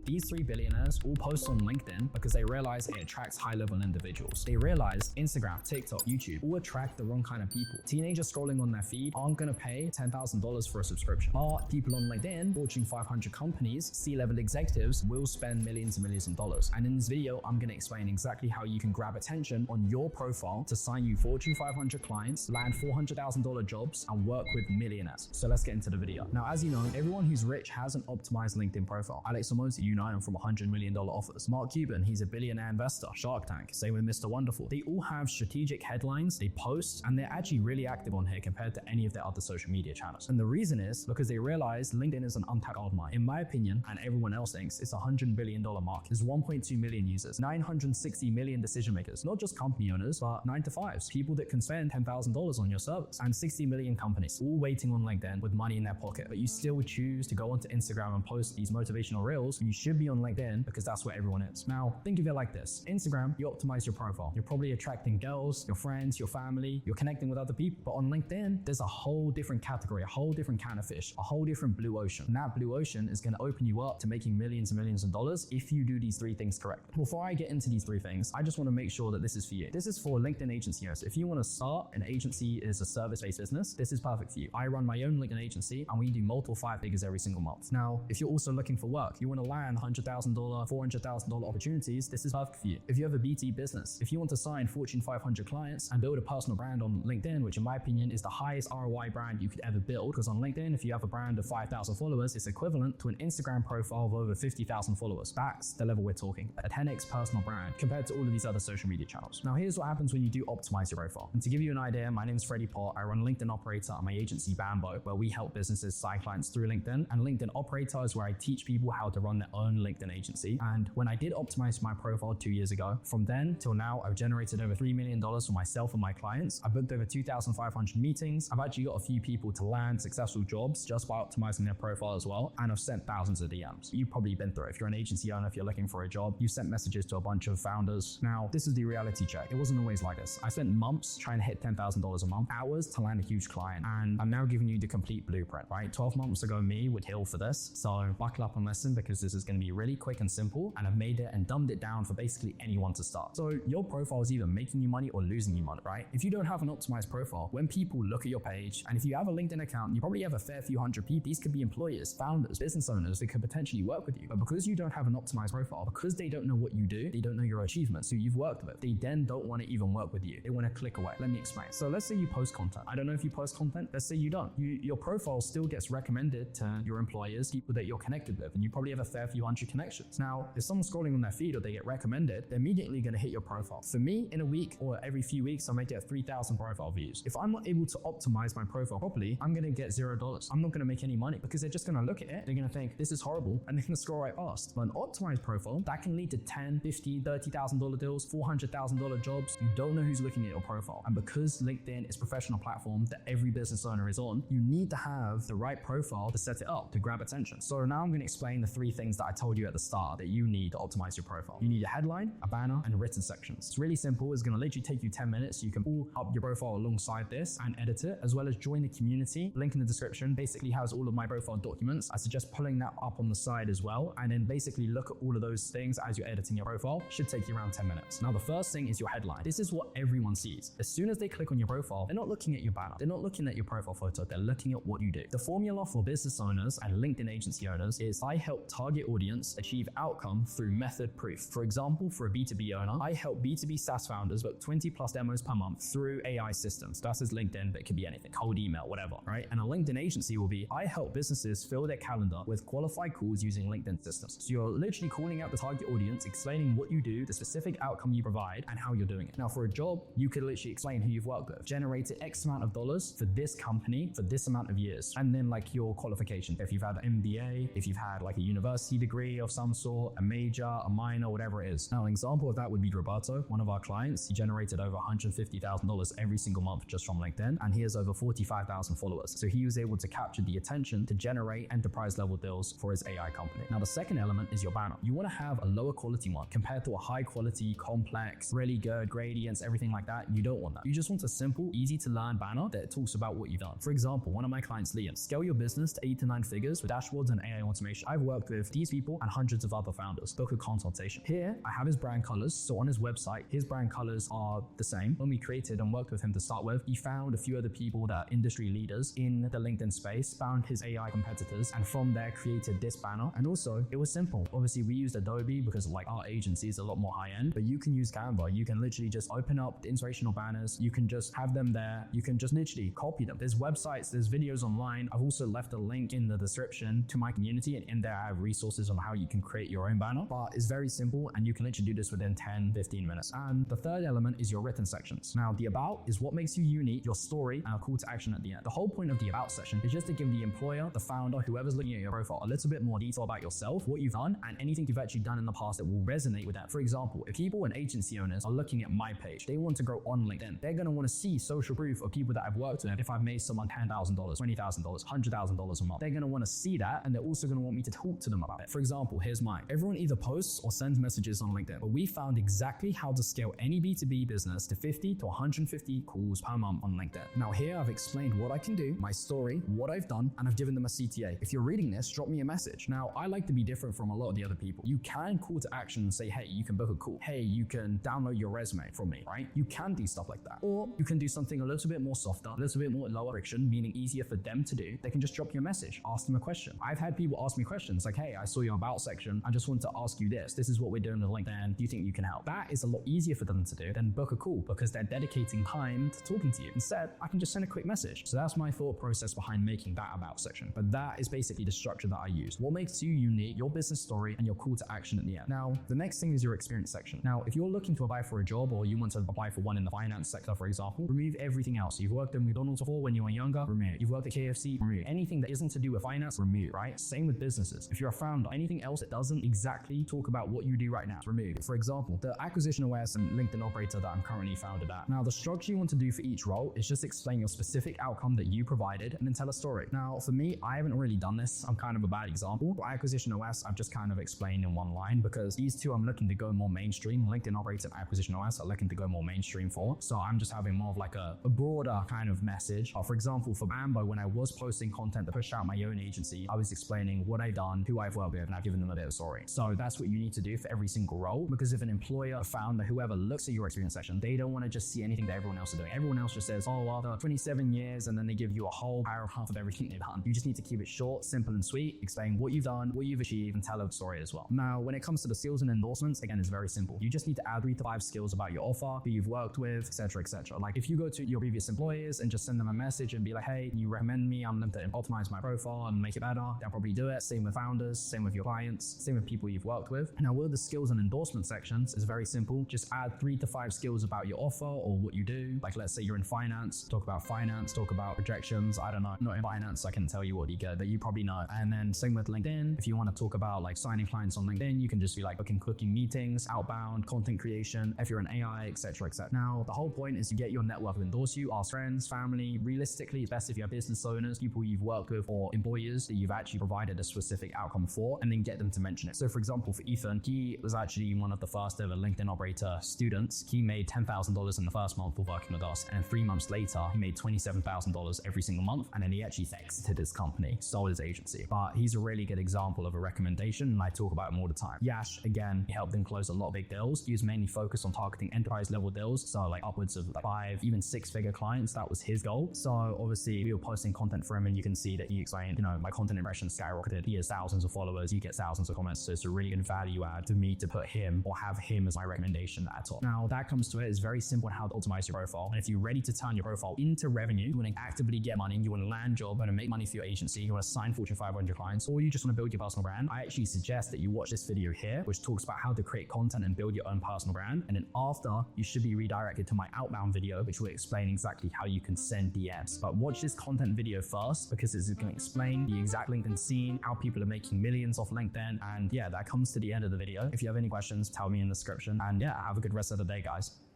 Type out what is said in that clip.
These 3 billionaires all post on LinkedIn because they realize it attracts high-level individuals. They realize Instagram, TikTok, YouTube all attract the wrong kind of people. Teenagers scrolling on their feed aren't going to pay $10,000 for a subscription. But people on LinkedIn, Fortune 500 companies, C-level executives will spend millions and millions of dollars. And in this video, I'm going to explain exactly how you can grab attention on your profile to sign you Fortune 500 clients, land $400,000 jobs, and work with millionaires. So let's get into the video. Now, as you know, everyone who's rich has an optimized LinkedIn profile. Alex Hormozi, you know him from $100 million offers. Mark Cuban, he's a billionaire investor. Shark Tank, same with Mr. Wonderful. They all have strategic headlines, they post, and they're actually really active on here compared to any of their other social media channels. And the reason is because they realize LinkedIn is an untapped gold mine. In my opinion, and everyone else thinks, it's a $100 billion market. There's 1.2 million users, 960 million decision makers, not just company owners, but 9-to-5s, people that can spend $10,000 on your service, and 60 million companies all waiting on LinkedIn with money in their pocket. But you still choose to go onto Instagram and post these motivational reels when you should be on LinkedIn because that's where everyone is. Now, think of it like this. Instagram, you optimize your profile. You're probably attracting girls, your friends, your family, you're connecting with other people. But on LinkedIn, there's a whole different category, a whole different can of fish, a whole different blue ocean. And that blue ocean is going to open you up to making millions and millions of dollars if you do these 3 things correct. Before I get into these 3 things, I just want to make sure that this is for you. This is for LinkedIn agency owners. If you want to start an agency as a service-based business, this is perfect for you. I run my own LinkedIn agency and we do multiple 5 figures every single month. Now, if you're also looking for work, you want to land $100,000, $400,000 opportunities, this is perfect for you. If you have a BT business, if you want to sign Fortune 500 clients and build a personal brand on LinkedIn, which in my opinion is the highest ROI brand you could ever build, because on LinkedIn, if you have a brand of 5,000 followers, it's equivalent to an Instagram profile of over 50,000 followers. That's the level we're talking. A 10x personal brand compared to all of these other social media channels. Now, here's what happens when you do optimize your profile. And to give you an idea, my name is Freddie Pott. I run LinkedIn Operator at my agency Bambo, where we help businesses sign clients through LinkedIn. And LinkedIn Operator is where I teach people how to run their own LinkedIn agency. And when I did optimize my profile 2 years ago, from then till now, I've generated over $3 million for myself and my clients. I booked over 2,500 meetings. I've actually got a few people to land successful jobs just by optimizing their profile as well. And I've sent thousands of DMs. You've probably been through it. If you're an agency owner, if you're looking for a job, you've sent messages to a bunch of founders. Now, this is the reality check. It wasn't always like this. I spent months trying to hit $10,000 a month, hours to land a huge client. And I'm now giving you the complete blueprint, right? 12 months ago, me would heal for this. So buckle up and listen because this is going to be really quick and simple. And I've made it and dumbed it down for basically anyone to start. So your profile is either making you money or losing you money, right? If you don't have an optimized profile, when people look at your page, and if you have a LinkedIn account, you probably have a fair few hundred people. These could be employers, founders, business owners that could potentially work with you. But because you don't have an optimized profile, because they don't know what you do, they don't know your achievements, who you've worked with, they then don't want to even work with you. They want to click away. Let me explain. So let's say you post content. I don't know if you post content. Let's say you don't. Your profile still gets recommended to your employers, people that you're connected with, and you probably have a fair few hundred connections. Now, if someone's scrolling on their feed or they get recommended, they're immediately going to hit your profile. For me, in a week or every few weeks, I might get 3,000 profile views. If I'm not able to optimize my profile properly, I'm going to get $0. I'm not going to make any money because they're just going to look at it. They're going to think this is horrible and they're going to scroll right past. But an optimized profile, that can lead to $10,000, $50,000, $30,000 deals, $400,000 jobs. You don't know who's looking at your profile. And because LinkedIn is a professional platform that every business owner is on, you need to have the right profile to set it up to grab attention. So now I'm going to explain the 3 things that I told you at the start that you need to optimize your profile. You need a headline, a banner, and written sections. It's really simple. It's going to literally take you 10 minutes. You can pull up your profile alongside this and edit it, as well as join the community. Link in the description basically has all of my profile documents. I suggest pulling that up on the side as well, and then basically look at all of those things as you're editing your profile. Should take you around 10 minutes. Now, the first thing is your headline. This is what everyone sees. As soon as they click on your profile, they're not looking at your banner. They're not looking at your profile photo. They're looking at what you do. The formula for business owners and LinkedIn agency owners is I help target audience achieve outcome through method proof. For example, for a B2B owner, I help B2B SaaS founders book 20 plus demos per month through AI systems. That's as LinkedIn, but it could be anything, cold email, whatever, right? And a LinkedIn agency will be, I help businesses fill their calendar with qualified calls using LinkedIn systems. So you're literally calling out the target audience, explaining what you do, the specific outcome you provide, and how you're doing it. Now, for a job, you could literally explain who you've worked with, generated X amount of dollars for this company for this amount of years, and then like your qualification. If you've had an MBA, if you've had like a university degree of some sort, a major, a minor, whatever it is. Now, an example of that would be Roberto, one of our clients. He generated over $150,000 every single month just from LinkedIn, and he has over 45,000 followers. So he was able to capture the attention to generate enterprise level deals for his AI company. Now, the second element is your banner. You want to have a lower quality one compared to a high quality, complex, really good gradients, everything like that. You don't want that. You just want a simple, easy to learn banner that talks about what you've done. For example, one of my clients, Liam, scale your business to 8 to 9 figures with dashboards and AI automation. I've worked with these people and hundreds of other founders. Book a consultation. Here, I have his brand colors. So on his website, his brand colors are the same. When we created and worked with him to start with, he found a few other people that are industry leaders in the LinkedIn space, found his AI competitors, and from there created this banner. And also, it was simple. Obviously, we used Adobe because like our agency is a lot more high end, but you can use Canva. You can literally just open up the inspirational banners. You can just have them there. You can just literally copy them. There's websites, there's videos online. I've also left a link in the description to my community, and in there I have resources on how you can create your own banner. But it's very simple, and you can literally do this within 10-15 minutes. And the third element is your written sections. Now, the about is what makes you unique, your story, and a call to action at the end. The whole point of the about section is just to give the employer, the founder, whoever's looking at your profile, a little bit more detail about yourself, what you've done, and anything you've actually done in the past that will resonate with them. For example, if people and agency owners are looking at my page, they want to grow on LinkedIn. They're going to want to see social proof of people that I've worked with. If I've made someone $10,000, $20,000, $100,000 a month, they're going to want to see that, and they're also going to want me to talk to them about it. For example, here's mine. Everyone either posts or sends messages on LinkedIn, but we found exactly how to scale any B2B business to 50 to 150 calls per month on LinkedIn. Now here I've explained what I can do, my story, what I've done, and I've given them a CTA. If you're reading this, drop me a message. Now I like to be different from a lot of the other people. You can call to action and say, hey, you can book a call. Hey, you can download your resume from me, right? You can do stuff like that. Or you can do something a little bit more softer, a little bit more lower friction, meaning easier for them to do. They can just drop you a message, ask them a question. I've had people ask me questions like, hey, I saw your about section. I just want to ask you this. This is what we're doing with LinkedIn. Do you think you can help? That is a lot easier for them to do than book a call because they're dedicating time to talking to you. Instead, I can just send a quick message. So that's my thought process behind making that about section. But that is basically the structure that I use. What makes you unique, your business story, and your call to action at the end. Now, the next thing is your experience section. Now, if you're looking to apply for a job or you want to apply for one in the finance sector, for example, remove everything else. You've worked at McDonald's before when you were younger, remove. You've worked at KFC, remove. Anything that isn't to do with finance, remove, right? Same with businesses. If you're a founder, anything else that doesn't exactly talk about what you do right now, remove. For example, the acquisition awareness and LinkedIn operator that I'm currently founded at. Now, the structure you want to do for each role is just explain your specific outcome that you provided and then tell a story. Now, for me, I haven't really done this. I'm kind of a bad example. For acquisition OS, I've just kind of explained in one line because these two I'm looking to go more mainstream. LinkedIn operator and acquisition OS are looking to go more mainstream for. So I'm just having more of like a broader kind of message. For example, for Bambo, when I was posting content to push out my own agency, I was explaining what I've done, who I've worked with, and I've given them a bit of story. So that's what you need to do for every single role, because if an employer, a founder, whoever looks at your experience section, they don't want to just see anything that everyone else is doing. Everyone else just says, oh, after 27 years, and then they give you a whole paragraph of everything they've done. You just need to keep it short, simple, and sweet, explain what you've done, what you've achieved, and tell a story as well. Now, when it comes to the skills and endorsements, again, it's very simple. You just need to add 3 to 5 skills about your offer, who you've worked with, etc., etc. Like if you go to your previous employers and just send them a message and be like, hey, can you recommend me? I'm going to optimize my profile and make it better. They'll probably do it. Same with founders, same with your clients, same with people you've worked with. Now, with the skills and endorsement sections, it's very simple. Just add 3 to 5 skills about your offer or what you do. Like let's say you're in finance, talk about projections. I don't know, not in finance, I can tell you what you get that you probably know. And then same with LinkedIn. If you want to talk about like signing clients on LinkedIn, you can just be like booking meetings, outbound, content creation, if you're an AI, etc., etc. Now, the whole point is you get your network to endorse you, ask friends, family. Realistically, it's best if you have business owners, people you've worked with, or employers that you've actually provided a specific outcome for, and then get them to mention it. So for example, for Ethan, he was actually one of the first ever LinkedIn operator students. He made $10,000 in the first month of working with us, and 3 months later, he made $27,000 every single month, and then he actually exited his company, sold his agency. But he's a really good example of a recommendation, and I talk about him all the time. Yash, again, he helped him close a lot of big deals. He was mainly focused on targeting enterprise level deals, so like upwards of like 5, even 6-figure clients. That was his goal. So obviously we were posting content for him, and you can see that he explained, my content impressions skyrocketed. He has thousands of followers, he gets thousands of comments. So it's a really good value add to me to put him or have him as my recommendation at top. Now that comes to it, it's very simple on how to optimize your profile. And if you're ready to turn your profile into revenue, you want to actively get money, you want to land job, you want to make money for your agency, you want to sign Fortune 500 clients, or you just want to build your personal brand, I actually suggest that you watch this video here, which talks about how to create content and build your own personal brand. And then after, you should be redirected to my outbound video, which will explain exactly how you can send DMs. But watch this content video first, because it's going to explain the exact LinkedIn scene, how people are making millions off LinkedIn. And yeah, that comes to the end of the video. If you have any questions, tell me in the description. And yeah, have a good rest of the day, guys.